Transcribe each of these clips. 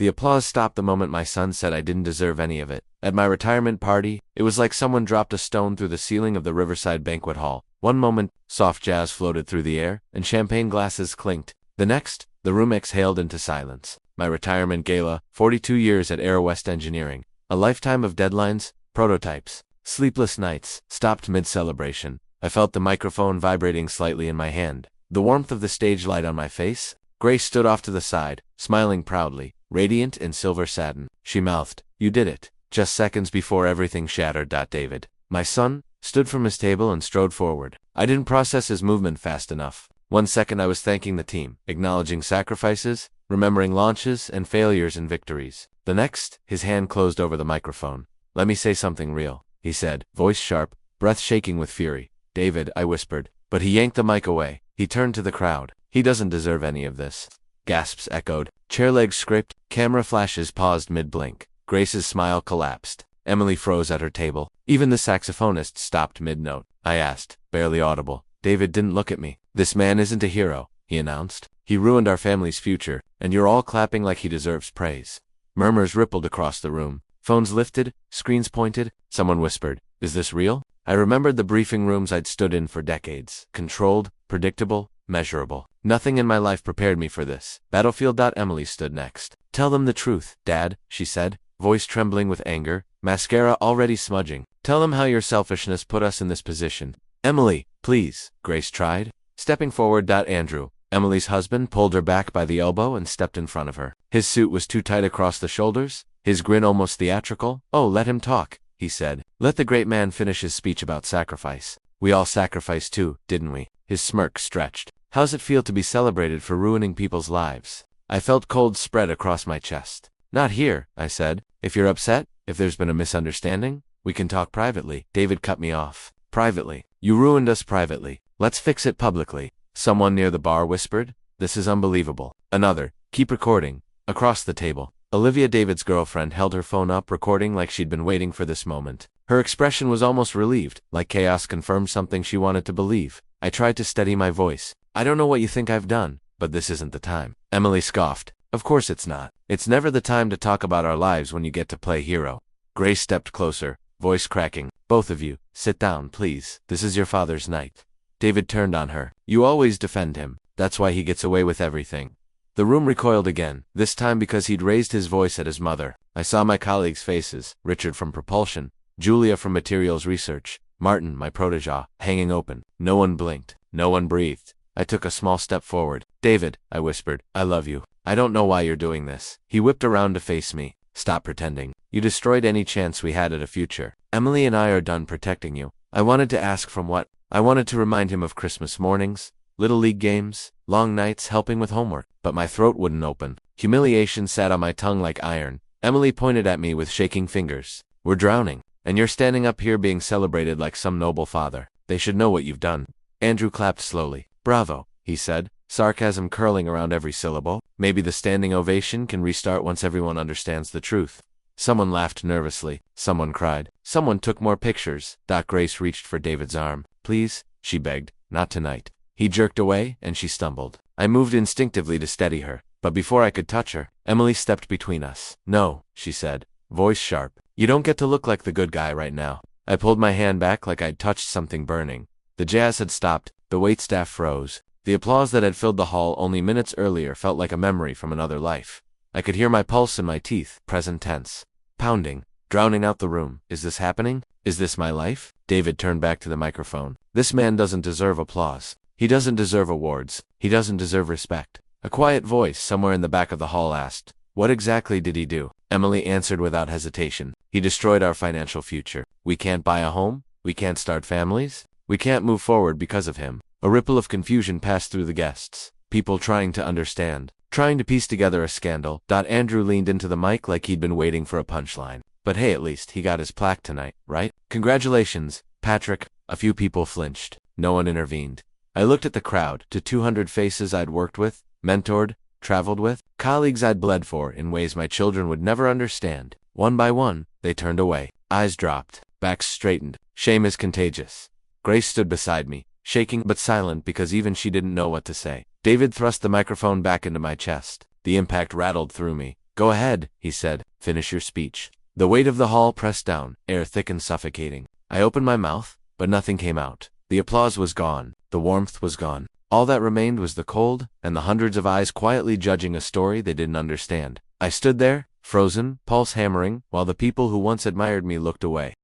The applause stopped the moment my son said I didn't deserve any of it. At my retirement party, it was like someone dropped a stone through the ceiling of the Riverside Banquet Hall. One moment, soft jazz floated through the air, and champagne glasses clinked. The next, the room exhaled into silence. My retirement gala, 42 years at Aero West Engineering, a lifetime of deadlines, prototypes, sleepless nights, stopped mid-celebration. I felt the microphone vibrating slightly in my hand. The warmth of the stage light on my face. Grace stood off to the side, smiling proudly, radiant in silver satin. She mouthed, "You did it," just seconds before everything shattered. David, my son, stood from his table and strode forward. I didn't process his movement fast enough. 1 second I was thanking the team, acknowledging sacrifices, remembering launches and failures and victories. The next, his hand closed over the microphone. "Let me say something real," he said, voice sharp, breath shaking with fury. "David," I whispered, but he yanked the mic away. He turned to the crowd. "He doesn't deserve any of this." Gasps echoed, chair legs scraped, camera flashes paused mid-blink. Grace's smile collapsed. Emily froze at her table. Even the saxophonist stopped mid-note. I asked, barely audible. David didn't look at me. "This man isn't a hero," he announced. "He ruined our family's future, and you're all clapping like he deserves praise." Murmurs rippled across the room. Phones lifted, screens pointed. Someone whispered, "Is this real?" I remembered the briefing rooms I'd stood in for decades. Controlled, predictable, measurable. Nothing in my life prepared me for this. Battlefield. Emily stood next. "Tell them the truth, Dad," she said, voice trembling with anger, mascara already smudging. "Tell them how your selfishness put us in this position." "Emily, please," Grace tried. Stepping forward. Andrew, Emily's husband, pulled her back by the elbow and stepped in front of her. His suit was too tight across the shoulders, his grin almost theatrical. "Oh, let him talk," he said. "Let the great man finish his speech about sacrifice. We all sacrificed too, didn't we?" His smirk stretched. "How's it feel to be celebrated for ruining people's lives?" I felt cold spread across my chest. "Not here," I said. "If you're upset, if there's been a misunderstanding, we can talk privately." David cut me off. "Privately? You ruined us privately. Let's fix it publicly." Someone near the bar whispered, "This is unbelievable." Another, "Keep recording." Across the table, Olivia, David's girlfriend, held her phone up, recording like she'd been waiting for this moment. Her expression was almost relieved, like chaos confirmed something she wanted to believe. I tried to steady my voice. "I don't know what you think I've done, but this isn't the time." Emily scoffed. "Of course it's not. It's never the time to talk about our lives when you get to play hero." Grace stepped closer, voice cracking. "Both of you, sit down, please. This is your father's night." David turned on her. "You always defend him. That's why he gets away with everything." The room recoiled again, this time because he'd raised his voice at his mother. I saw my colleagues' faces, Richard from Propulsion, Julia from Materials Research, Martin, my protégé, hanging open. No one blinked. No one breathed. I took a small step forward. "David," I whispered, "I love you. I don't know why you're doing this." He whipped around to face me. "Stop pretending. You destroyed any chance we had at a future. Emily and I are done protecting you." I wanted to ask from what. I wanted to remind him of Christmas mornings, Little League games, long nights helping with homework, but my throat wouldn't open. Humiliation sat on my tongue like iron. Emily pointed at me with shaking fingers. "We're drowning, and you're standing up here being celebrated like some noble father. They should know what you've done." Andrew clapped slowly. "Bravo," he said, sarcasm curling around every syllable. "Maybe the standing ovation can restart once everyone understands the truth." Someone laughed nervously. Someone cried. Someone took more pictures. Grace reached for David's arm. "Please," she begged, "not tonight." He jerked away, and she stumbled. I moved instinctively to steady her, but before I could touch her, Emily stepped between us. "No," she said, voice sharp. "You don't get to look like the good guy right now." I pulled my hand back like I'd touched something burning. The jazz had stopped. The waitstaff froze. The applause that had filled the hall only minutes earlier felt like a memory from another life. I could hear my pulse in my teeth, present tense, pounding, drowning out the room. Is this happening? Is this my life? David turned back to the microphone. "This man doesn't deserve applause. He doesn't deserve awards. He doesn't deserve respect." A quiet voice somewhere in the back of the hall asked, "What exactly did he do?" Emily answered without hesitation. "He destroyed our financial future. We can't buy a home. We can't start families. We can't move forward because of him." A ripple of confusion passed through the guests. People trying to understand, trying to piece together a scandal. Andrew leaned into the mic like he'd been waiting for a punchline. "But hey, at least he got his plaque tonight, right? Congratulations, Patrick." A few people flinched. No one intervened. I looked at the crowd, to 200 faces I'd worked with, mentored, traveled with, colleagues I'd bled for in ways my children would never understand. One by one, they turned away. Eyes dropped, backs straightened. Shame is contagious. Grace stood beside me, shaking but silent because even she didn't know what to say. David thrust the microphone back into my chest. The impact rattled through me. Go ahead, he said. Finish your speech. The weight of the hall pressed down, air thick and suffocating. I opened my mouth, but nothing came out. The applause was gone. The warmth was gone. All that remained was the cold, and the hundreds of eyes quietly judging a story they didn't understand. I stood there, frozen, pulse hammering, while the people who once admired me looked away.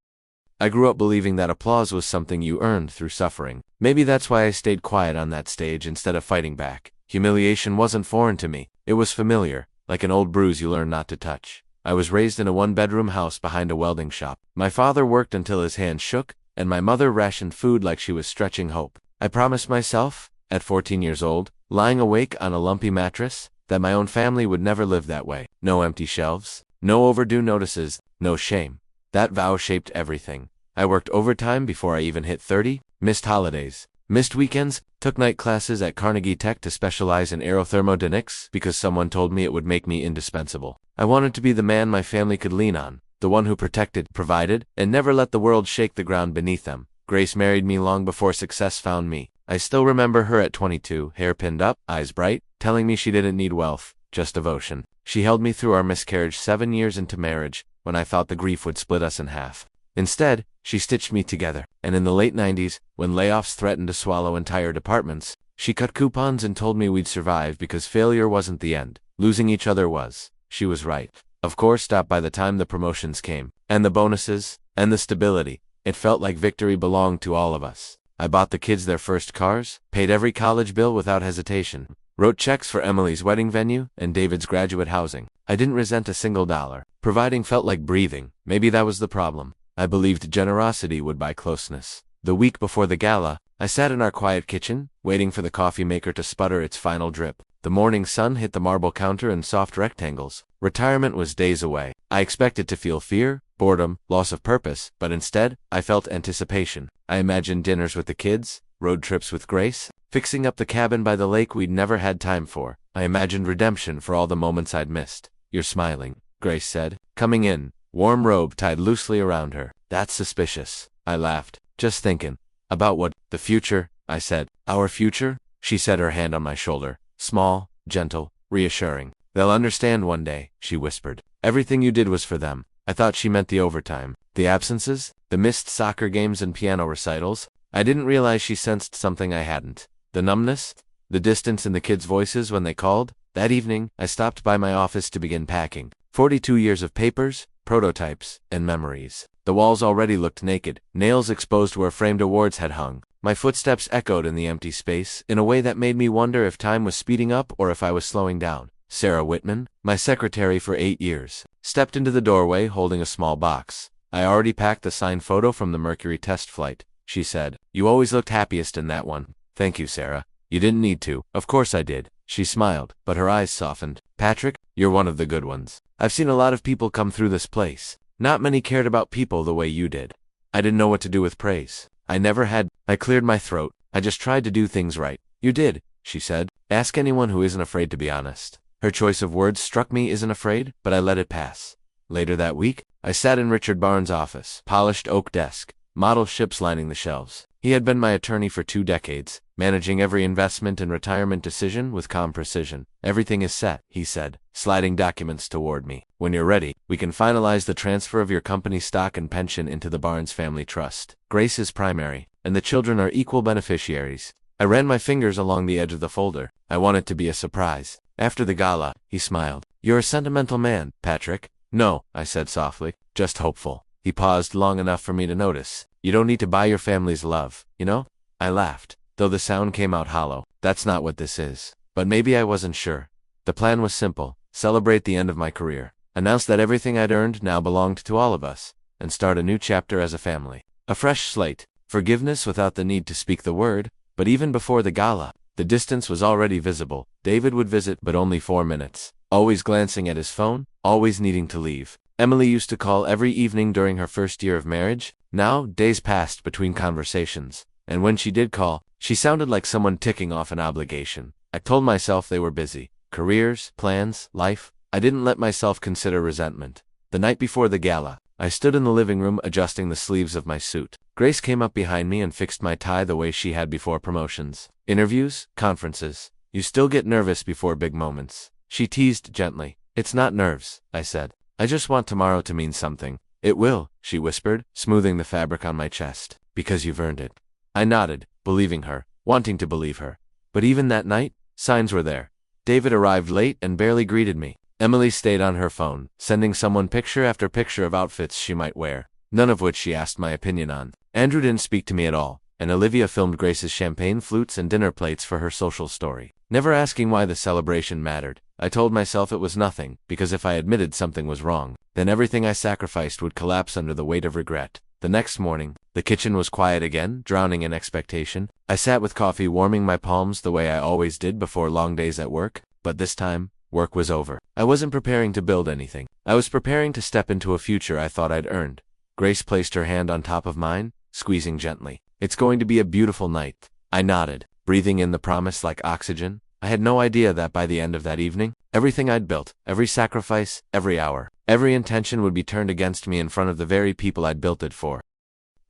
I grew up believing that applause was something you earned through suffering. Maybe that's why I stayed quiet on that stage instead of fighting back. Humiliation wasn't foreign to me. It was familiar, like an old bruise you learn not to touch. I was raised in a one-bedroom house behind a welding shop. My father worked until his hands shook, and my mother rationed food like she was stretching hope. I promised myself, at 14 years old, lying awake on a lumpy mattress, that my own family would never live that way. No empty shelves, no overdue notices, no shame. That vow shaped everything. I worked overtime before I even hit 30, missed holidays, missed weekends, took night classes at Carnegie Tech to specialize in aerothermodynamics because someone told me it would make me indispensable. I wanted to be the man my family could lean on, the one who protected, provided, and never let the world shake the ground beneath them. Grace married me long before success found me. I still remember her at 22, hair pinned up, eyes bright, telling me she didn't need wealth, just devotion. She held me through our miscarriage 7 years into marriage, when I thought the grief would split us in half. Instead, she stitched me together, and in the late 90s, when layoffs threatened to swallow entire departments, she cut coupons and told me we'd survive because failure wasn't the end. Losing each other was. She was right. Of course, stopped by the time the promotions came, and the bonuses, and the stability. It felt like victory belonged to all of us. I bought the kids their first cars, paid every college bill without hesitation, wrote checks for Emily's wedding venue and David's graduate housing. I didn't resent a single dollar. Providing felt like breathing. Maybe that was the problem. I believed generosity would buy closeness. The week before the gala, I sat in our quiet kitchen, waiting for the coffee maker to sputter its final drip. The morning sun hit the marble counter in soft rectangles. Retirement was days away. I expected to feel fear, boredom, loss of purpose, but instead, I felt anticipation. I imagined dinners with the kids, road trips with Grace, fixing up the cabin by the lake we'd never had time for. I imagined redemption for all the moments I'd missed. You're smiling, Grace said, coming in, warm robe tied loosely around her. That's suspicious. I laughed. Just thinking. About what? The future, I said. Our future? She set her hand on my shoulder. Small, gentle, reassuring. They'll understand one day, she whispered. Everything you did was for them. I thought she meant the overtime, the absences, the missed soccer games and piano recitals. I didn't realize she sensed something I hadn't. The numbness, the distance in the kids' voices when they called. That evening, I stopped by my office to begin packing. 42 years of papers, prototypes, and memories. The walls already looked naked, nails exposed where framed awards had hung. My footsteps echoed in the empty space in a way that made me wonder if time was speeding up or if I was slowing down. Sarah Whitman, my secretary for 8 years, stepped into the doorway holding a small box. I already packed the signed photo from the Mercury test flight, she said. You always looked happiest in that one. Thank you, Sarah. You didn't need to. Of course I did. She smiled, but her eyes softened. Patrick, you're one of the good ones. I've seen a lot of people come through this place. Not many cared about people the way you did. I didn't know what to do with praise. I never had. I cleared my throat. I just tried to do things right. You did, she said. Ask anyone who isn't afraid to be honest. Her choice of words struck me isn't afraid, but I let it pass. Later that week, I sat in Richard Barnes' office, polished oak desk, model ships lining the shelves. He had been my attorney for 2 decades, managing every investment and retirement decision with calm precision. Everything is set, he said, sliding documents toward me. When you're ready, we can finalize the transfer of your company's stock and pension into the Barnes Family Trust. Grace is primary, and the children are equal beneficiaries. I ran my fingers along the edge of the folder. I want it to be a surprise. After the gala, he smiled. You're a sentimental man, Patrick. No, I said softly, just hopeful. He paused long enough for me to notice. You don't need to buy your family's love, you know? I laughed, though the sound came out hollow. That's not what this is. But maybe I wasn't sure. The plan was simple. Celebrate the end of my career. Announce that everything I'd earned now belonged to all of us. And start a new chapter as a family. A fresh slate. Forgiveness without the need to speak the word. But even before the gala, the distance was already visible. David would visit, but only 4 minutes. Always glancing at his phone, always needing to leave. Emily used to call every evening during her first year of marriage. Now, days passed between conversations. And when she did call, she sounded like someone ticking off an obligation. I told myself they were busy. Careers, plans, life. I didn't let myself consider resentment. The night before the gala, I stood in the living room adjusting the sleeves of my suit. Grace came up behind me and fixed my tie the way she had before promotions. Interviews, conferences. You still get nervous before big moments. She teased gently. It's not nerves, I said. I just want tomorrow to mean something. It will, she whispered, smoothing the fabric on my chest. Because you've earned it. I nodded, believing her, wanting to believe her. But even that night, signs were there. David arrived late and barely greeted me. Emily stayed on her phone, sending someone picture after picture of outfits she might wear, none of which she asked my opinion on. Andrew didn't speak to me at all, and Olivia filmed Grace's champagne flutes and dinner plates for her social story. Never asking why the celebration mattered, I told myself it was nothing, because if I admitted something was wrong, then everything I sacrificed would collapse under the weight of regret. The next morning, the kitchen was quiet again, drowning in expectation. I sat with coffee warming my palms the way I always did before long days at work, but this time, work was over. I wasn't preparing to build anything. I was preparing to step into a future I thought I'd earned. Grace placed her hand on top of mine, squeezing gently. It's going to be a beautiful night. I nodded, breathing in the promise like oxygen. I had no idea that by the end of that evening, everything I'd built, every sacrifice, every hour, every intention would be turned against me in front of the very people I'd built it for.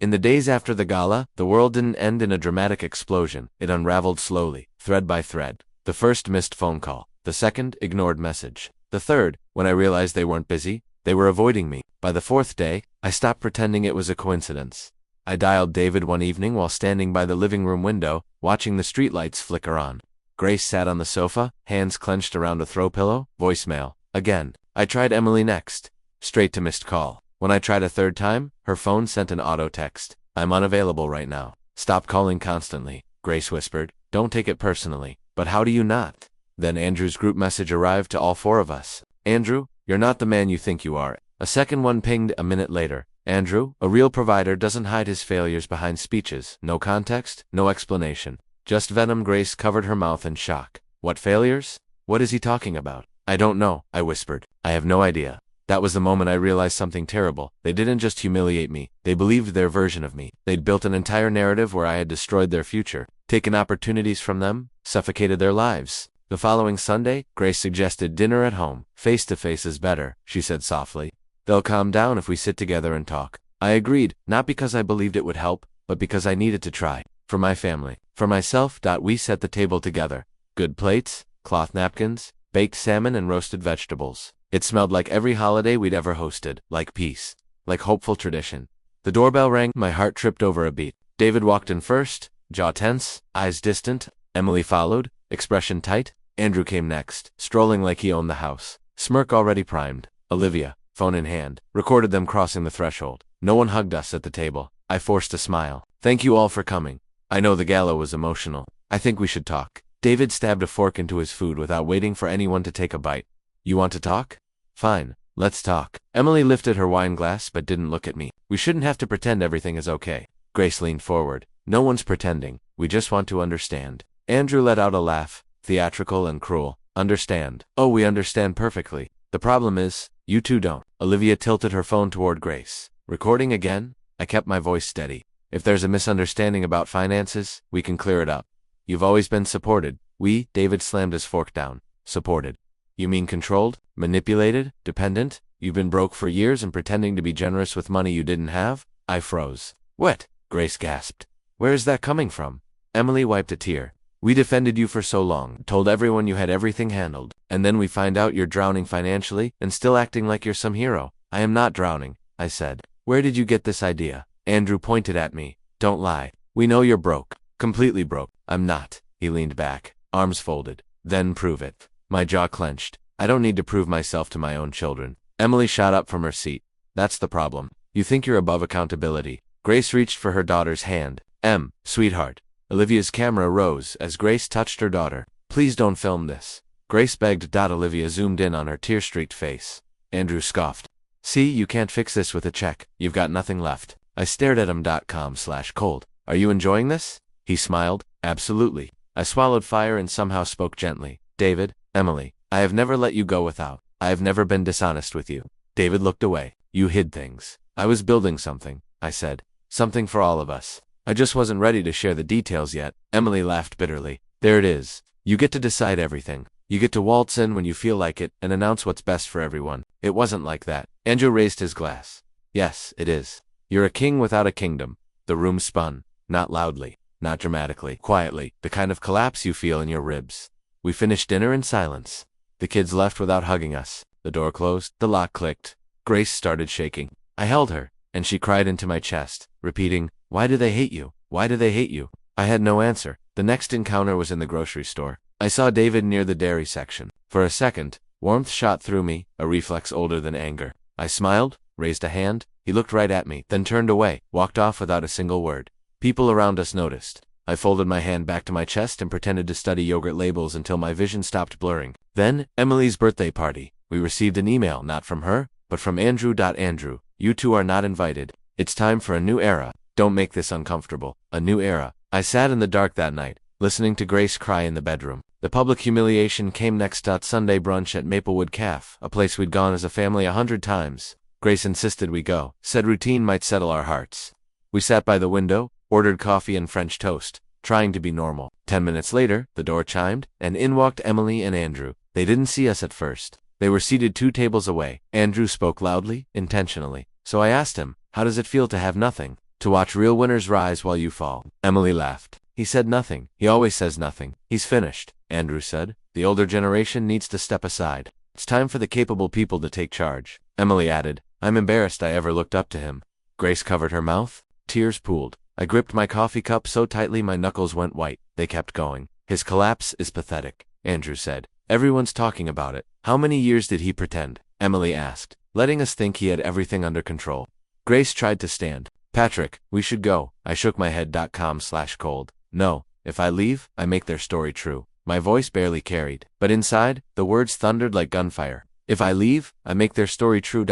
In the days after the gala, the world didn't end in a dramatic explosion. It unraveled slowly, thread by thread. The first missed phone call. The second, ignored message. The third, when I realized they weren't busy, they were avoiding me. By the fourth day, I stopped pretending it was a coincidence. I dialed David one evening while standing by the living room window, watching the streetlights flicker on. Grace sat on the sofa, hands clenched around a throw pillow. Voicemail. Again. I tried Emily next. Straight to missed call. When I tried a third time, her phone sent an auto text. I'm unavailable right now. Stop calling constantly, Grace whispered. Don't take it personally. But how do you not? Then Andrew's group message arrived to all four of us. Andrew, you're not the man you think you are. A second one pinged a minute later. Andrew, a real provider doesn't hide his failures behind speeches. No context, no explanation. Just venom. Grace covered her mouth in shock. What failures? What is he talking about? I don't know, I whispered. I have no idea. That was the moment I realized something terrible. They didn't just humiliate me. They believed their version of me. They'd built an entire narrative where I had destroyed their future, taken opportunities from them, suffocated their lives. The following Sunday, Grace suggested dinner at home. Face-to-face is better, she said softly. They'll calm down if we sit together and talk. I agreed, not because I believed it would help, but because I needed to try. For my family. For myself. We set the table together. Good plates, cloth napkins, baked salmon and roasted vegetables. It smelled like every holiday we'd ever hosted, like peace, like hopeful tradition. The doorbell rang. My heart tripped over a beat. David walked in first, jaw tense, eyes distant. Emily followed, expression tight. Andrew came next, strolling like he owned the house, smirk already primed. Olivia, phone in hand, recorded them crossing the threshold. No one hugged us at the table. I forced a smile. Thank you all for coming. I know the gala was emotional. I think we should talk. David stabbed a fork into his food without waiting for anyone to take a bite. You want to talk? Fine, let's talk. Emily lifted her wine glass but didn't look at me. We shouldn't have to pretend everything is okay. Grace leaned forward. No one's pretending. We just want to understand. Andrew let out a laugh, theatrical and cruel. Understand. Oh, we understand perfectly. The problem is, you two don't. Olivia tilted her phone toward Grace. Recording again? I kept my voice steady. If there's a misunderstanding about finances, we can clear it up. You've always been supported. David slammed his fork down. Supported. You mean controlled? Manipulated? Dependent? You've been broke for years and pretending to be generous with money you didn't have? I froze. What? Grace gasped. Where is that coming from? Emily wiped a tear. We defended you for so long, told everyone you had everything handled, and then we find out you're drowning financially and still acting like you're some hero. I am not drowning, I said. Where did you get this idea? Andrew pointed at me. Don't lie. We know you're broke. Completely broke. I'm not. He leaned back, arms folded. Then prove it. My jaw clenched. I don't need to prove myself to my own children. Emily shot up from her seat. That's the problem. You think you're above accountability. Grace reached for her daughter's hand. Sweetheart. Olivia's camera rose as Grace touched her daughter. Please don't film this. Grace begged. Olivia zoomed in on her tear-streaked face. Andrew scoffed. See, you can't fix this with a check. You've got nothing left. I stared at him.com/cold. Are you enjoying this? He smiled. Absolutely. I swallowed fire and somehow spoke gently. David, Emily, I have never let you go without. I have never been dishonest with you. David looked away. You hid things. I was building something, I said. Something for all of us. I just wasn't ready to share the details yet. Emily laughed bitterly. There it is. You get to decide everything. You get to waltz in when you feel like it and announce what's best for everyone. It wasn't like that. Andrew raised his glass. Yes, it is. You're a king without a kingdom. The room spun. Not loudly. Not dramatically. Quietly. The kind of collapse you feel in your ribs. We finished dinner in silence. The kids left without hugging us. The door closed. The lock clicked. Grace started shaking. I held her, and she cried into my chest, repeating, "Why do they hate you? Why do they hate you?" I had no answer. The next encounter was in the grocery store. I saw David near the dairy section. For a second, warmth shot through me, a reflex older than anger. I smiled, raised a hand. He looked right at me, then turned away, walked off without a single word. People around us noticed. I folded my hand back to my chest and pretended to study yogurt labels until my vision stopped blurring. Then, Emily's birthday party. We received an email, not from her, but from Andrew. Andrew, you two are not invited. It's time for a new era. Don't make this uncomfortable. A new era. I sat in the dark that night, listening to Grace cry in the bedroom. The public humiliation came next. Sunday brunch at Maplewood Cafe, a place we'd gone as a family 100 times. Grace insisted we go, said routine might settle our hearts. We sat by the window, ordered coffee and French toast, trying to be normal. 10 minutes later, the door chimed, and in walked Emily and Andrew. They didn't see us at first. They were seated 2 tables away. Andrew spoke loudly, intentionally. So I asked him, how does it feel to have nothing? To watch real winners rise while you fall? Emily laughed. He said nothing. He always says nothing. He's finished, Andrew said. The older generation needs to step aside. It's time for the capable people to take charge. Emily added, I'm embarrassed I ever looked up to him. Grace covered her mouth. Tears pooled. I gripped my coffee cup so tightly my knuckles went white. They kept going. His collapse is pathetic, Andrew said. Everyone's talking about it. How many years did he pretend? Emily asked, letting us think he had everything under control. Grace tried to stand. Patrick, we should go. I shook my head. .com/cold. No, if I leave, I make their story true. My voice barely carried, but inside, the words thundered like gunfire. If I leave, I make their story true.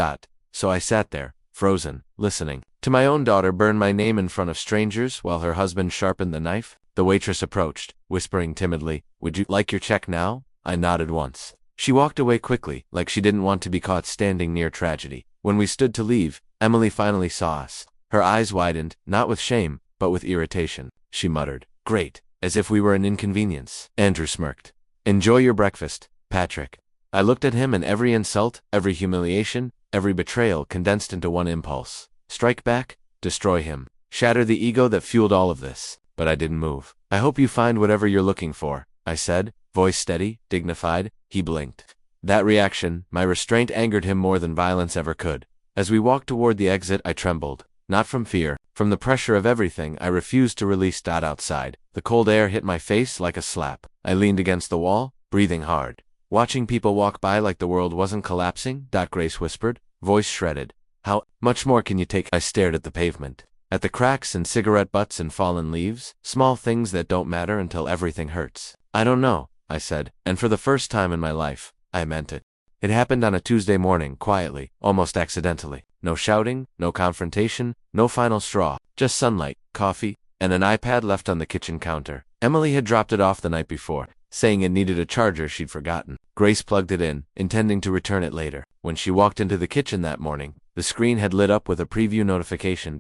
So I sat there, frozen, listening to my own daughter burn my name in front of strangers while her husband sharpened the knife. The waitress approached, whispering timidly, would you like your check now? I nodded once. She walked away quickly, like she didn't want to be caught standing near tragedy. When we stood to leave, Emily finally saw us. Her eyes widened, not with shame, but with irritation. She muttered, great, as if we were an inconvenience. Andrew smirked. Enjoy your breakfast, Patrick. I looked at him and every insult, every humiliation, every betrayal condensed into one impulse. Strike back, destroy him, shatter the ego that fueled all of this. But I didn't move. I hope you find whatever you're looking for, I said, voice steady, dignified. He blinked. That reaction, my restraint, angered him more than violence ever could. As we walked toward the exit, I trembled. Not from fear, from the pressure of everything I refused to release. Outside, the cold air hit my face like a slap. I leaned against the wall, breathing hard. Watching people walk by like the world wasn't collapsing. Grace whispered, voice shredded. How much more can you take? I stared at the pavement, at the cracks and cigarette butts and fallen leaves, small things that don't matter until everything hurts. I don't know, I said, and for the first time in my life, I meant it. It happened on a Tuesday morning, quietly, almost accidentally. No shouting, no confrontation, no final straw, just sunlight, coffee, and an iPad left on the kitchen counter. Emily had dropped it off the night before, saying it needed a charger she'd forgotten. Grace plugged it in, intending to return it later. When she walked into the kitchen that morning, the screen had lit up with a preview notification.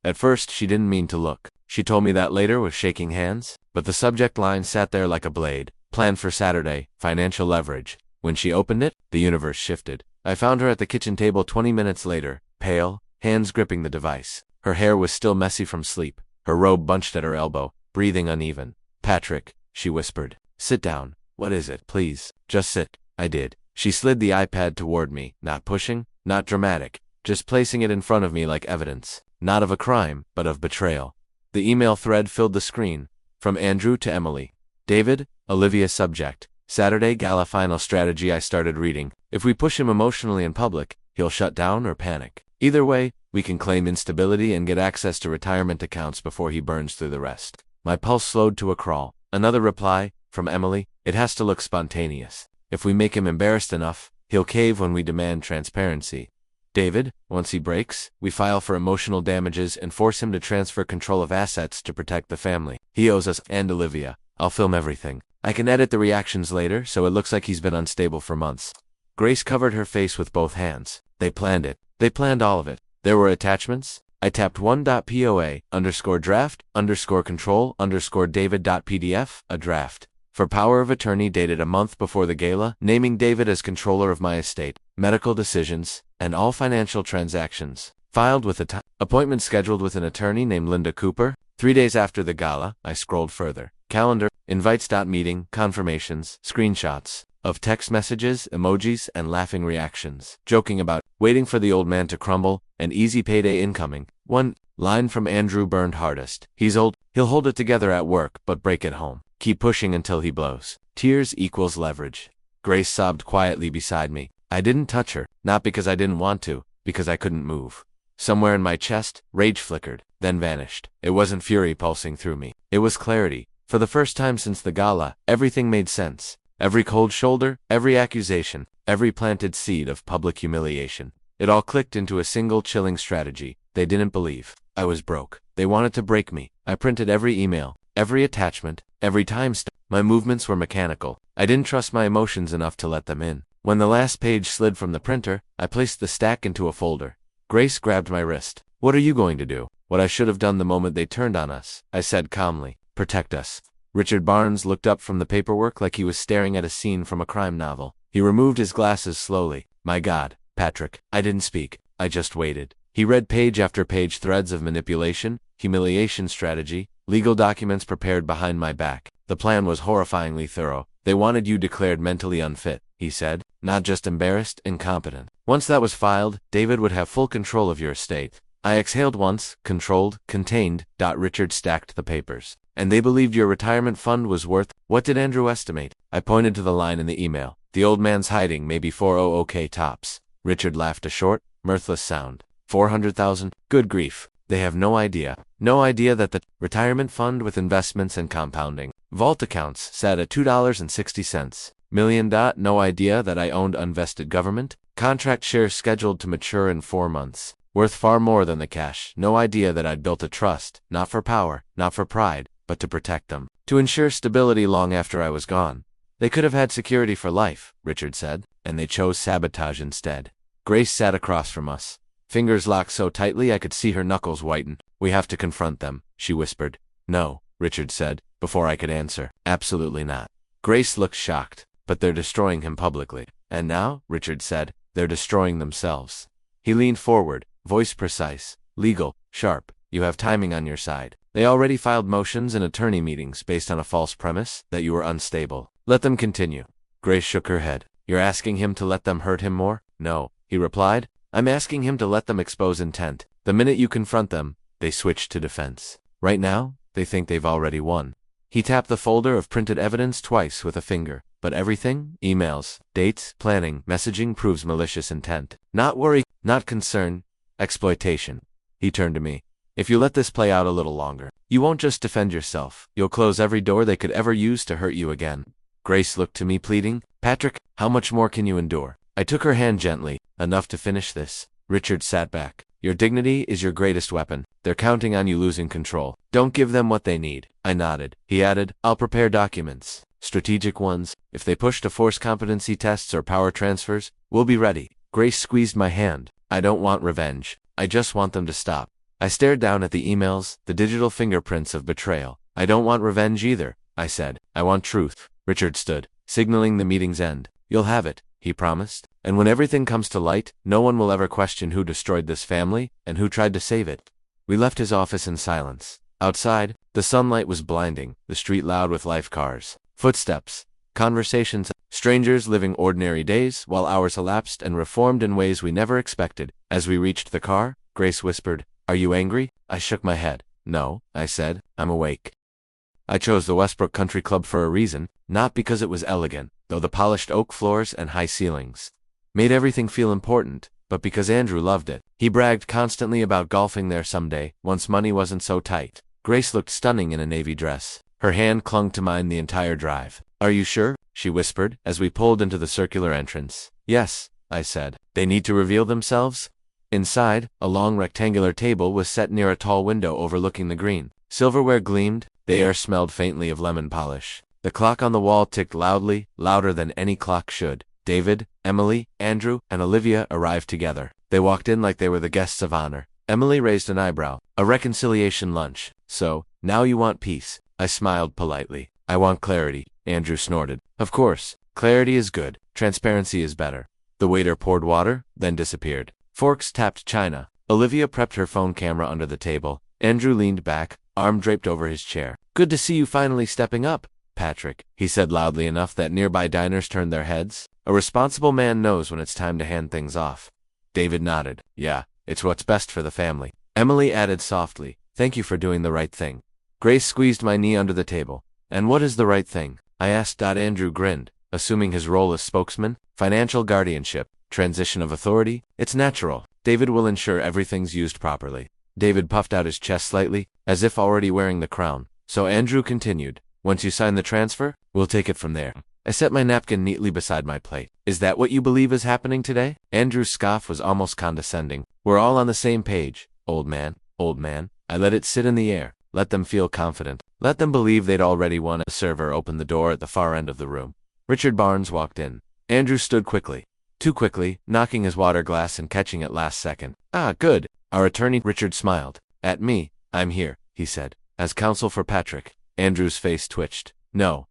At first, she didn't mean to look. She told me that later with shaking hands, but the subject line sat there like a blade. Plan for Saturday, financial leverage. When she opened it, the universe shifted. I found her at the kitchen table 20 minutes later, pale, hands gripping the device. Her hair was still messy from sleep, her robe bunched at her elbow, breathing uneven. Patrick, she whispered. Sit down. What is it, please? Just sit. I did. She slid the iPad toward me, not pushing, not dramatic, just placing it in front of me like evidence, not of a crime, but of betrayal. The email thread filled the screen. From Andrew to Emily. David, Olivia subject. Saturday gala final strategy. I started reading. If we push him emotionally in public, he'll shut down or panic. Either way, we can claim instability and get access to retirement accounts before he burns through the rest. My pulse slowed to a crawl. Another reply, from Emily, it has to look spontaneous. If we make him embarrassed enough, he'll cave when we demand transparency. David, once he breaks, we file for emotional damages and force him to transfer control of assets to protect the family. He owes us. And Olivia, I'll film everything. I can edit the reactions later so it looks like he's been unstable for months. Grace covered her face with both hands. They planned it. They planned all of it. There were attachments. I tapped 1.poa _draft_control David.pdf, a draft. For power of attorney dated a month before the gala, naming David as controller of my estate, medical decisions, and all financial transactions. Filed with appointment scheduled with an attorney named Linda Cooper. 3 days after the gala, I scrolled further. Calendar, invites. Meeting, confirmations, screenshots. of text messages, emojis, and laughing reactions, joking about waiting for the old man to crumble and easy payday incoming. One line from Andrew burned hardest. He's old, he'll hold it together at work, but break at home. Keep pushing until he blows. Tears equals leverage. Grace sobbed quietly beside me. I didn't touch her, not because I didn't want to, because I couldn't move. Somewhere in my chest, rage flickered, then vanished. It wasn't fury pulsing through me. It was clarity. For the first time since the gala, everything made sense. Every cold shoulder, every accusation, every planted seed of public humiliation. It all clicked into a single chilling strategy. They didn't believe. I was broke. They wanted to break me. I printed every email, every attachment, every timestamp. My movements were mechanical. I didn't trust my emotions enough to let them in. When the last page slid from the printer, I placed the stack into a folder. Grace grabbed my wrist. What are you going to do? What I should have done the moment they turned on us, I said calmly. Protect us. Richard Barnes looked up from the paperwork like he was staring at a scene from a crime novel. He removed his glasses slowly. My God, Patrick. I didn't speak. I just waited. He read page after page, threads of manipulation, humiliation strategy, legal documents prepared behind my back. The plan was horrifyingly thorough. They wanted you declared mentally unfit, he said, not just embarrassed, incompetent. Once that was filed, David would have full control of your estate. I exhaled once, controlled, contained. Richard stacked the papers. And they believed your retirement fund was worth, what did Andrew estimate? I pointed to the line in the email. The old man's hiding maybe 400K tops. Richard laughed a short, mirthless sound. 400,000? Good grief. They have no idea. No idea that the retirement fund with investments and compounding vault accounts sat at $2.60 million. No idea that I owned unvested government contract shares scheduled to mature in 4 months, worth far more than the cash. No idea that I'd built a trust, not for power, not for pride, but to protect them, to ensure stability long after I was gone. They could have had security for life, Richard said, and they chose sabotage instead. Grace sat across from us. Fingers locked so tightly I could see her knuckles whiten. We have to confront them, she whispered. No, Richard said, before I could answer. Absolutely not. Grace looked shocked. But they're destroying him publicly. And now, Richard said, they're destroying themselves. He leaned forward, voice precise, legal, sharp. You have timing on your side. They already filed motions and attorney meetings based on a false premise that you were unstable. Let them continue. Grace shook her head. You're asking him to let them hurt him more? No, he replied. I'm asking him to let them expose intent. The minute you confront them, they switch to defense. Right now, they think they've already won. He tapped the folder of printed evidence twice with a finger. But everything, emails, dates, planning, messaging proves malicious intent. Not worry, not concern, exploitation. He turned to me. If you let this play out a little longer, you won't just defend yourself. You'll close every door they could ever use to hurt you again. Grace looked to me pleading. Patrick, how much more can you endure? I took her hand gently. Enough to finish this. Richard sat back. Your dignity is your greatest weapon. They're counting on you losing control. Don't give them what they need. I nodded. He added, I'll prepare documents. Strategic ones. If they push to force competency tests or power transfers, we'll be ready. Grace squeezed my hand. I don't want revenge. I just want them to stop. I stared down at the emails, the digital fingerprints of betrayal. I don't want revenge either, I said. I want truth. Richard stood, signaling the meeting's end. You'll have it, he promised. And when everything comes to light, no one will ever question who destroyed this family and who tried to save it. We left his office in silence. Outside, the sunlight was blinding, the street loud with life cars. Footsteps, conversations, strangers living ordinary days while hours elapsed and reformed in ways we never expected. As we reached the car, Grace whispered, Are you angry? I shook my head. No, I said, I'm awake. I chose the Westbrook Country Club for a reason, not because it was elegant, though the polished oak floors and high ceilings made everything feel important, but because Andrew loved it. He bragged constantly about golfing there someday, once money wasn't so tight. Grace looked stunning in a navy dress. Her hand clung to mine the entire drive. Are you sure? She whispered, as we pulled into the circular entrance. Yes, I said. They need to reveal themselves? Inside, a long rectangular table was set near a tall window overlooking the green. Silverware gleamed, the air smelled faintly of lemon polish. The clock on the wall ticked loudly, louder than any clock should. David, Emily, Andrew, and Olivia arrived together. They walked in like they were the guests of honor. Emily raised an eyebrow. A reconciliation lunch. So, now you want peace. I smiled politely. I want clarity. Andrew snorted. Of course, clarity is good. Transparency is better. The waiter poured water, then disappeared. Forks tapped china. Olivia prepped her phone camera under the table. Andrew leaned back, arm draped over his chair. Good to see you finally stepping up, Patrick, he said loudly enough that nearby diners turned their heads. A responsible man knows when it's time to hand things off. David nodded. Yeah, it's what's best for the family. Emily added softly, thank you for doing the right thing. Grace squeezed my knee under the table. And what is the right thing? I asked. Andrew grinned, assuming his role as spokesman. Financial guardianship, transition of authority. It's natural. David will ensure everything's used properly. David puffed out his chest slightly, as if already wearing the crown. So Andrew continued, once you sign the transfer, we'll take it from there. I set my napkin neatly beside my plate. Is that what you believe is happening today? Andrew's scoff was almost condescending. We're all on the same page, old man, old man. I let it sit in the air. Let them feel confident. Let them believe they'd already won. A server opened the door at the far end of the room. Richard Barnes walked in. Andrew stood quickly. Too quickly, knocking his water glass and catching it last second. Ah, good. Our attorney. Richard smiled. At me. I'm here, he said. As counsel for Patrick. Andrew's face twitched. No,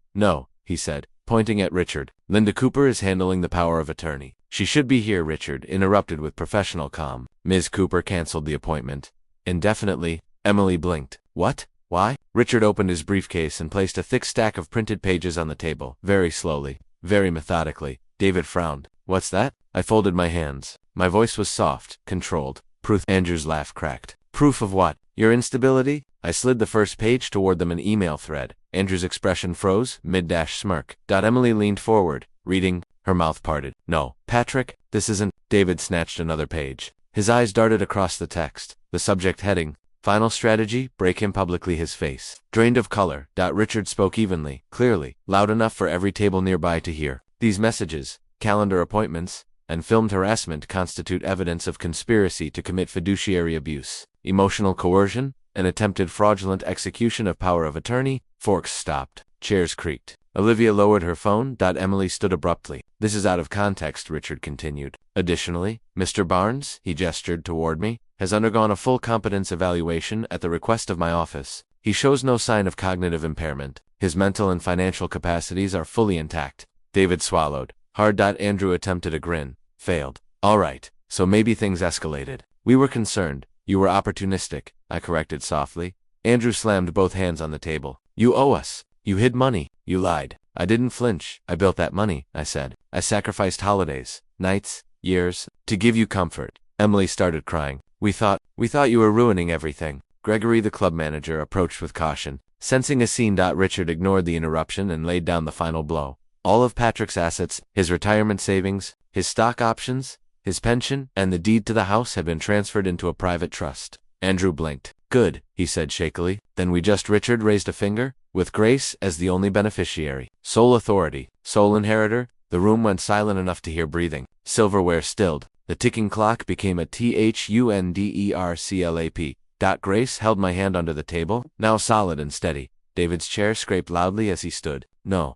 he said, pointing at Richard. Linda Cooper is handling the power of attorney. She should be here. Richard interrupted with professional calm. Ms. Cooper canceled the appointment. Indefinitely. Emily blinked. What? Why? Richard opened his briefcase and placed a thick stack of printed pages on the table, very slowly, very methodically. David frowned. What's that? I folded my hands. My voice was soft, controlled. Proof. Andrew's laugh cracked. Proof of what? Your instability? I slid the first page toward them, an email thread. Andrew's expression froze, mid-smirk. Emily leaned forward, reading, her mouth parted. No, Patrick, this isn't. David snatched another page. His eyes darted across the text. The subject heading, final strategy, break him publicly. His face drained of color. Richard spoke evenly, clearly, loud enough for every table nearby to hear. These messages, calendar appointments, and filmed harassment constitute evidence of conspiracy to commit fiduciary abuse, emotional coercion, and attempted fraudulent execution of power of attorney. Forks stopped. Chairs creaked. Olivia lowered her phone. Emily stood abruptly. This is out of context, Richard continued. Additionally, Mr. Barnes, he gestured toward me, has undergone a full competence evaluation at the request of my office. He shows no sign of cognitive impairment. His mental and financial capacities are fully intact. David swallowed hard. Andrew attempted a grin. Failed. All right, so maybe things escalated. We were concerned. You were opportunistic, I corrected softly. Andrew slammed both hands on the table. You owe us. You hid money. You lied. I didn't flinch. I built that money, I said. I sacrificed holidays, nights, years, to give you comfort. Emily started crying. We thought you were ruining everything. Gregory, the club manager, approached with caution. Sensing a scene. Richard ignored the interruption and laid down the final blow. All of Patrick's assets, his retirement savings, his stock options, his pension, and the deed to the house had been transferred into a private trust. Andrew blinked. Good, he said shakily. Then we just. Richard raised a finger, with Grace as the only beneficiary. Sole authority, sole inheritor. The room went silent enough to hear breathing. Silverware stilled. The ticking clock became a THUNDERCLAP. Grace held my hand under the table, now solid and steady. David's chair scraped loudly as he stood. No,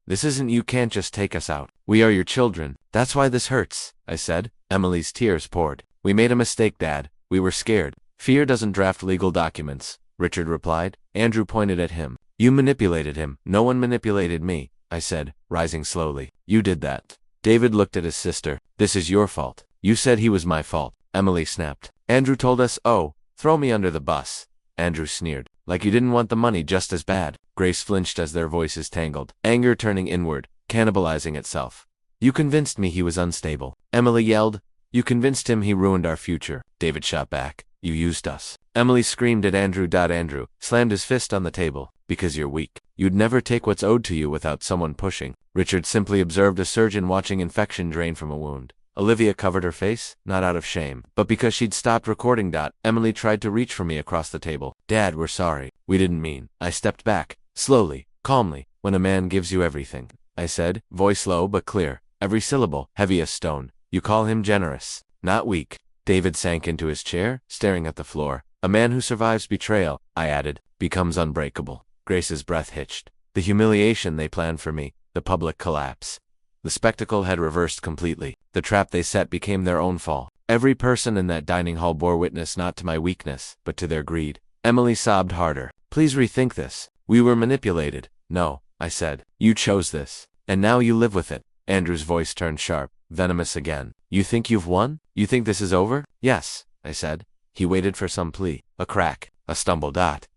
this isn't. You can't just take us out. We are your children. That's why this hurts, I said. Emily's tears poured. We made a mistake, Dad. We were scared. Fear doesn't draft legal documents, Richard replied. Andrew pointed at him. You manipulated him. No one manipulated me, I said, rising slowly. You did that. David looked at his sister. This is your fault. You said he was my fault. Emily snapped. Andrew told us. Oh, throw me under the bus. Andrew sneered. Like you didn't want the money just as bad. Grace flinched as their voices tangled, anger turning inward, cannibalizing itself. You convinced me he was unstable. Emily yelled. You convinced him he ruined our future. David shot back. You used us. Emily screamed at Andrew. Andrew slammed his fist on the table. Because you're weak. You'd never take what's owed to you without someone pushing. Richard simply observed a surgeon watching infection drain from a wound. Olivia covered her face, not out of shame, but because she'd stopped recording. Emily tried to reach for me across the table. Dad, we're sorry. We didn't mean. I stepped back, slowly, calmly. When a man gives you everything, I said, voice low but clear, every syllable heavy as stone. You call him generous, not weak. David sank into his chair, staring at the floor. A man who survives betrayal, I added, becomes unbreakable. Grace's breath hitched. The humiliation they planned for me, the public collapse. The spectacle had reversed completely. The trap they set became their own fall. Every person in that dining hall bore witness not to my weakness, but to their greed. Emily sobbed harder. Please rethink this. We were manipulated. No, I said. You chose this. And now you live with it. Andrew's voice turned sharp, venomous again. You think you've won? You think this is over? Yes, I said. He waited for some plea. A crack. A stumble.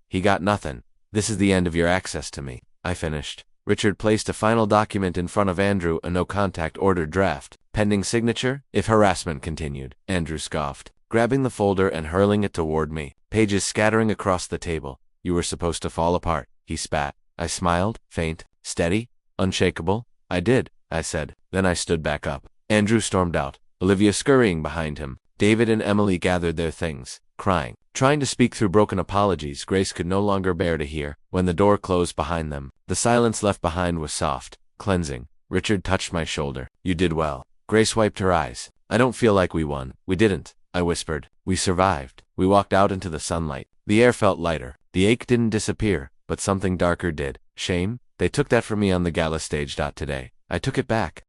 He got nothing. This is the end of your access to me. I finished. Richard placed a final document in front of Andrew, a no-contact order draft. Pending signature, if harassment continued. Andrew scoffed, grabbing the folder and hurling it toward me, pages scattering across the table. You were supposed to fall apart, he spat. I smiled, faint, steady, unshakable. I did, I said. Then I stood back up. Andrew stormed out, Olivia scurrying behind him. David and Emily gathered their things, crying, trying to speak through broken apologies Grace could no longer bear to hear. When the door closed behind them, the silence left behind was soft, cleansing. Richard touched my shoulder. You did well. Grace wiped her eyes. I don't feel like we won. We didn't, I whispered. We survived. We walked out into the sunlight. The air felt lighter. The ache didn't disappear, but something darker did. Shame? They took that from me on the gala stage. Today, I took it back.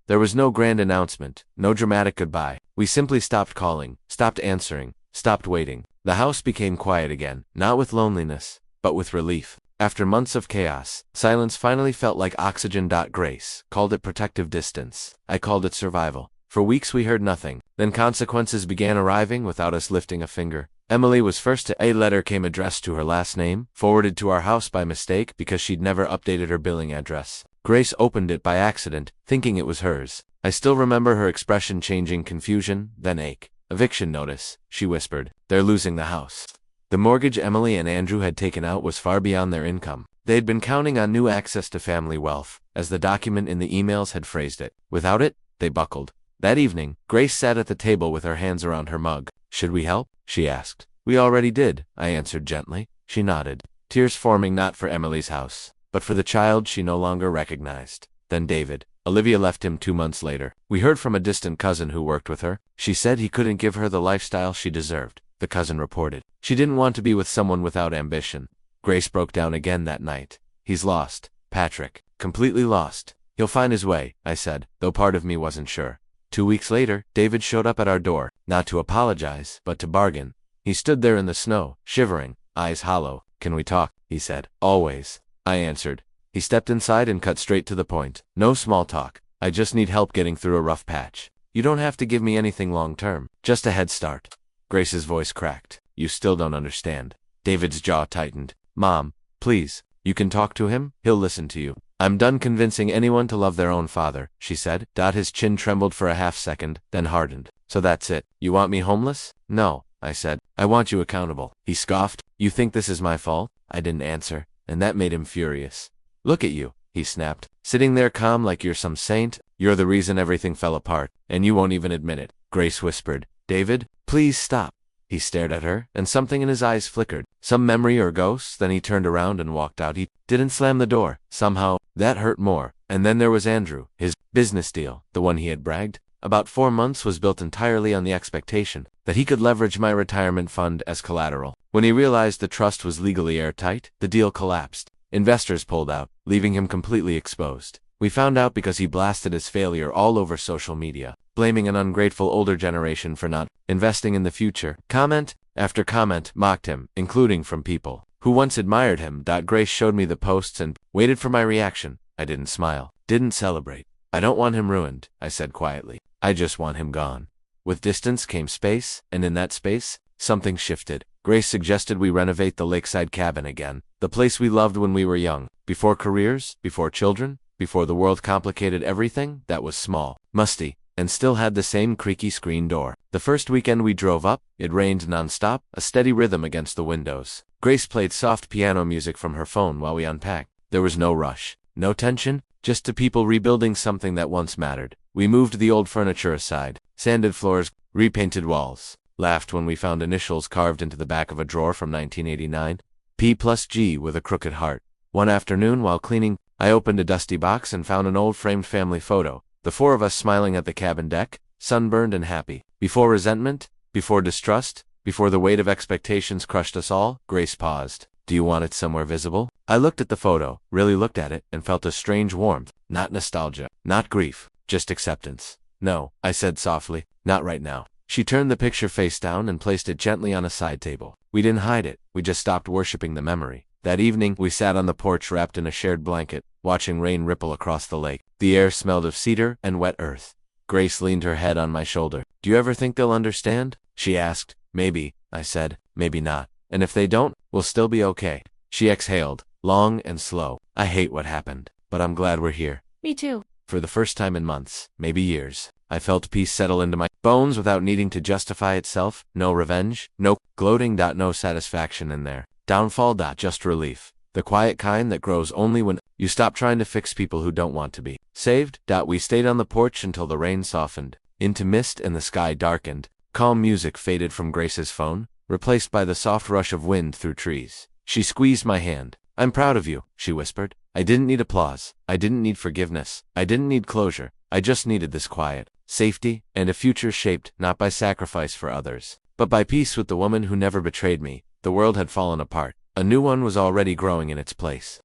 There was no grand announcement, no dramatic goodbye. We simply stopped calling, stopped answering, stopped waiting. The house became quiet again, not with loneliness, but with relief. After months of chaos, silence finally felt like oxygen. Grace called it protective distance. I called it survival. For weeks we heard nothing. Then consequences began arriving without us lifting a finger. Emily was first to. A letter came addressed to her last name, forwarded to our house by mistake because she'd never updated her billing address. Grace opened it by accident, thinking it was hers. I still remember her expression changing: confusion, then ache. Eviction notice, she whispered. They're losing the house. The mortgage Emily and Andrew had taken out was far beyond their income. They had been counting on new access to family wealth, as the document in the emails had phrased it. Without it, they buckled. That evening, Grace sat at the table with her hands around her mug. Should we help? She asked. We already did, I answered gently. She nodded, tears forming not for Emily's house, but for the child she no longer recognized. Then David. Olivia left him 2 months later. We heard from a distant cousin who worked with her. She said he couldn't give her the lifestyle she deserved. The cousin reported. She didn't want to be with someone without ambition. Grace broke down again that night. He's lost, Patrick. Completely lost. He'll find his way, I said, though part of me wasn't sure. 2 weeks later, David showed up at our door, not to apologize, but to bargain. He stood there in the snow, shivering, eyes hollow. Can we talk? He said. Always, I answered. He stepped inside and cut straight to the point. No small talk. I just need help getting through a rough patch. You don't have to give me anything long-term, just a head start. Grace's voice cracked. You still don't understand. David's jaw tightened. Mom, please, you can talk to him, he'll listen to you. I'm done convincing anyone to love their own father, she said. His chin trembled for a half second, then hardened. So that's it. You want me homeless? No, I said. I want you accountable. He scoffed. You think this is my fault? I didn't answer, and that made him furious. Look at you, he snapped. Sitting there calm like you're some saint. You're the reason everything fell apart, and you won't even admit it. Grace whispered. David, please stop. He stared at her, and something in his eyes flickered. Some memory or ghost. Then he turned around and walked out. He didn't slam the door. Somehow, that hurt more. And then there was Andrew. His business deal, the one he had bragged about 4 months, was built entirely on the expectation that he could leverage my retirement fund as collateral. When he realized the trust was legally airtight, the deal collapsed. Investors pulled out, leaving him completely exposed. We found out because he blasted his failure all over social media, blaming an ungrateful older generation for not investing in the future. Comment after comment mocked him, including from people who once admired him. Grace showed me the posts and waited for my reaction. I didn't smile, didn't celebrate. I don't want him ruined, I said quietly. I just want him gone. With distance came space, and in that space, something shifted. Grace suggested we renovate the lakeside cabin again, the place we loved when we were young, before careers, before children, before the world complicated everything. That was small, musty, and still had the same creaky screen door. The first weekend we drove up, it rained nonstop, a steady rhythm against the windows. Grace played soft piano music from her phone while we unpacked. There was no rush, no tension, just two people rebuilding something that once mattered. We moved the old furniture aside, sanded floors, repainted walls, laughed when we found initials carved into the back of a drawer from 1989, P+G with a crooked heart. One afternoon while cleaning, I opened a dusty box and found an old framed family photo, the four of us smiling at the cabin deck, sunburned and happy. Before resentment, before distrust, before the weight of expectations crushed us all, Grace paused. Do you want it somewhere visible? I looked at the photo, really looked at it, and felt a strange warmth, not nostalgia, not grief, just acceptance. No, I said softly, not right now. She turned the picture face down and placed it gently on a side table. We didn't hide it, we just stopped worshiping the memory. That evening, we sat on the porch wrapped in a shared blanket, watching rain ripple across the lake. The air smelled of cedar and wet earth. Grace leaned her head on my shoulder. Do you ever think they'll understand? She asked. Maybe, I said. Maybe not. And if they don't, we'll still be okay. She exhaled, long and slow. I hate what happened, but I'm glad we're here. Me too. For the first time in months, maybe years, I felt peace settle into my bones without needing to justify itself. No revenge, no gloating. No satisfaction in there. Downfall. Just relief. The quiet kind that grows only when you stop trying to fix people who don't want to be saved. We stayed on the porch until the rain softened into mist and the sky darkened. Calm music faded from Grace's phone, replaced by the soft rush of wind through trees. She squeezed my hand. I'm proud of you, she whispered. I didn't need applause. I didn't need forgiveness. I didn't need closure. I just needed this quiet, safety, and a future shaped not by sacrifice for others, but by peace with the woman who never betrayed me. The world had fallen apart. A new one was already growing in its place.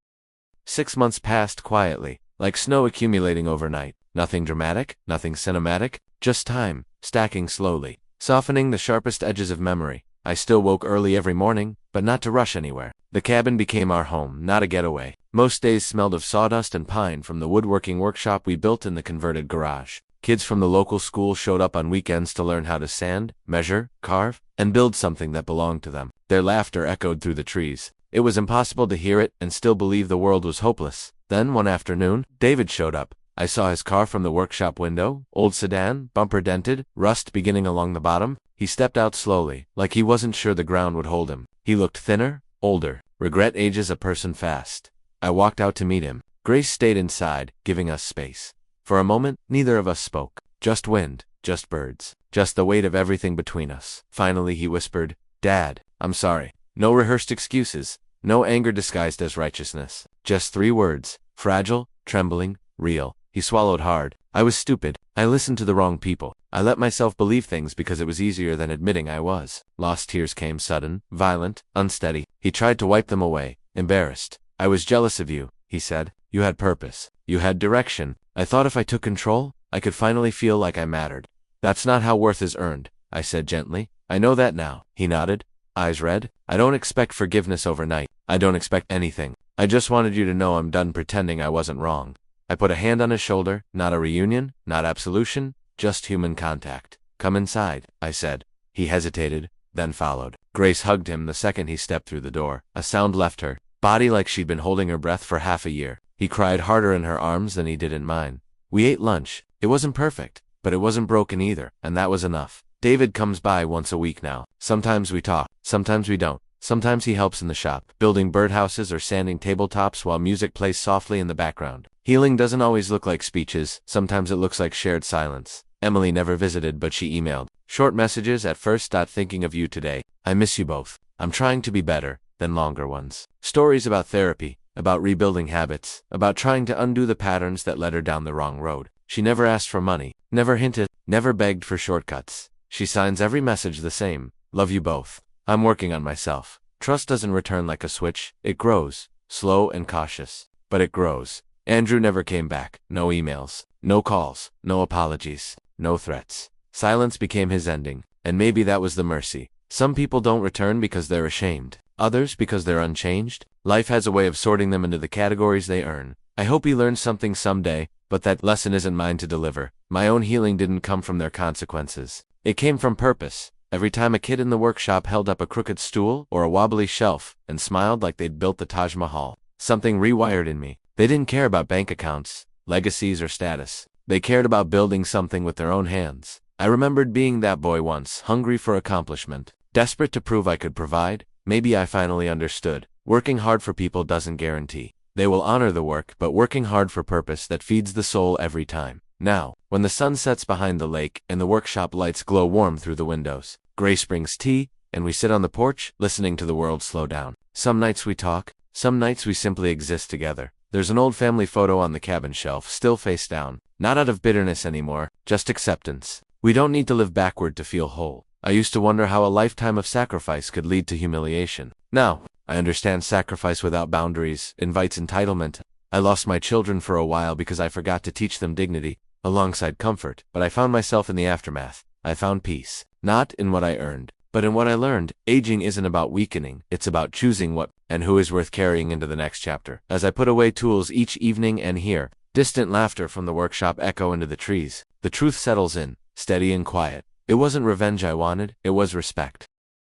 6 months passed quietly, like snow accumulating overnight. Nothing dramatic, nothing cinematic, just time, stacking slowly, softening the sharpest edges of memory. I still woke early every morning, but not to rush anywhere. The cabin became our home, not a getaway. Most days smelled of sawdust and pine from the woodworking workshop we built in the converted garage. Kids from the local school showed up on weekends to learn how to sand, measure, carve, and build something that belonged to them. Their laughter echoed through the trees. It was impossible to hear it and still believe the world was hopeless. Then, one afternoon, David showed up. I saw his car from the workshop window, old sedan, bumper dented, rust beginning along the bottom. He stepped out slowly, like he wasn't sure the ground would hold him. He looked thinner, older. Regret ages a person fast. I walked out to meet him. Grace stayed inside, giving us space. For a moment, neither of us spoke. Just wind, just birds, just the weight of everything between us. Finally, he whispered, Dad, I'm sorry. No rehearsed excuses, no anger disguised as righteousness. Just 3 words, fragile, trembling, real. He swallowed hard. I was stupid. I listened to the wrong people. I let myself believe things because it was easier than admitting I was. Lost tears came sudden, violent, unsteady. He tried to wipe them away, embarrassed. I was jealous of you, he said. You had purpose. You had direction. I thought if I took control, I could finally feel like I mattered. That's not how worth is earned, I said gently. I know that now. He nodded, eyes red. I don't expect forgiveness overnight. I don't expect anything. I just wanted you to know I'm done pretending I wasn't wrong. I put a hand on his shoulder, not a reunion, not absolution, just human contact. Come inside, I said. He hesitated, then followed. Grace hugged him the second he stepped through the door. A sound left her body like she'd been holding her breath for half a year. He cried harder in her arms than he did in mine. We ate lunch. It wasn't perfect, but it wasn't broken either, and that was enough. David comes by once a week now. Sometimes we talk, sometimes we don't. Sometimes he helps in the shop, building birdhouses or sanding tabletops while music plays softly in the background. Healing doesn't always look like speeches. Sometimes it looks like shared silence. Emily never visited, but she emailed. Short messages at first. Thinking of you today. I miss you both. I'm trying to be better, then longer ones. Stories about therapy, about rebuilding habits, about trying to undo the patterns that led her down the wrong road. She never asked for money, never hinted, never begged for shortcuts. She signs every message the same. Love you both. I'm working on myself. Trust doesn't return like a switch. It grows, slow and cautious, but it grows. Andrew never came back. No emails, no calls, no apologies, no threats. Silence became his ending, and maybe that was the mercy. Some people don't return because they're ashamed. Others because they're unchanged. Life has a way of sorting them into the categories they earn. I hope he learns something someday, but that lesson isn't mine to deliver. My own healing didn't come from their consequences. It came from purpose. Every time a kid in the workshop held up a crooked stool or a wobbly shelf and smiled like they'd built the Taj Mahal, something rewired in me. They didn't care about bank accounts, legacies, or status. They cared about building something with their own hands. I remembered being that boy once, hungry for accomplishment, desperate to prove I could provide. Maybe I finally understood. Working hard for people doesn't guarantee they will honor the work, but working hard for purpose that feeds the soul every time. Now, when the sun sets behind the lake and the workshop lights glow warm through the windows, Grace brings tea, and we sit on the porch, listening to the world slow down. Some nights we talk, some nights we simply exist together. There's an old family photo on the cabin shelf, still face down. Not out of bitterness anymore, just acceptance. We don't need to live backward to feel whole. I used to wonder how a lifetime of sacrifice could lead to humiliation. Now, I understand sacrifice without boundaries invites entitlement. I lost my children for a while because I forgot to teach them dignity, alongside comfort, but I found myself in the aftermath. I found peace, not in what I earned, but in what I learned. Aging isn't about weakening, it's about choosing what and who is worth carrying into the next chapter. As I put away tools each evening and hear distant laughter from the workshop echo into the trees, the truth settles in, steady and quiet. It wasn't revenge I wanted, it was respect.